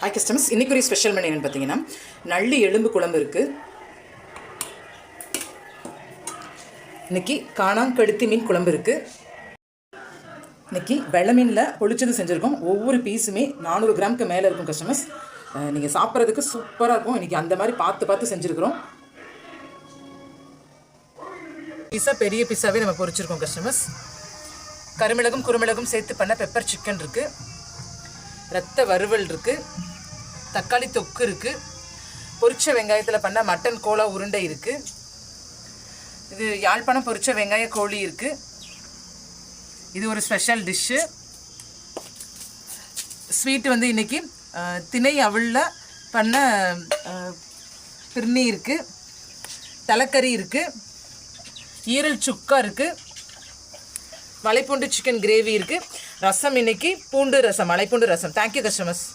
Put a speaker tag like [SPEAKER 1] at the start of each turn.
[SPEAKER 1] Hi customers, இன்றைக்கி ஒரு special menu என்னென்னு பார்த்தீங்கன்னா நள்ளி எலும்பு குழம்பு இருக்குது. இன்றைக்கி காணாங்கழுத்தி மீன் குழம்பு இருக்குது. இன்றைக்கி வெள்ளை மீனில் பொளிச்சது செஞ்சுருக்கோம். ஒவ்வொரு பீஸுமே 400 கிராமுக்கு மேலே இருக்கும் கஸ்டமர்ஸ். நீங்கள் சாப்பிட்றதுக்கு சூப்பராக இருக்கும். இன்றைக்கி அந்த மாதிரி பார்த்து செஞ்சுருக்கிறோம். பீஸா பெரிய பீஸாவே நம்ம பொரிச்சிருக்கோம் கஸ்டமர்ஸ். கருமிளகும் குறுமிளகும் சேர்த்து பண்ண பெப்பர் சிக்கன் இருக்குது. ரத்த வறுவல் இருக்குது. தக்காளி தொக்கு இருக்குது. பொரிச்ச வெங்காயத்தில் பண்ண மட்டன் கோலா உருண்டை இருக்குது. இது யாழ்ப்பாணம் பொரிச்ச வெங்காய கோழி இருக்குது. இது ஒரு ஸ்பெஷல் டிஷ்ஷு. ஸ்வீட்டு வந்து இன்றைக்கி திணை அவளில் பண்ண பிர்னி இருக்குது. தலைக்கறி இருக்குது. ஈரல் சுக்கா இருக்குது. மலைப்பூண்டு சிக்கன் கிரேவி இருக்குது. ரசம் இன்றைக்கி பூண்டு ரசம், மலைப்பூண்டு ரசம். Thank you customers.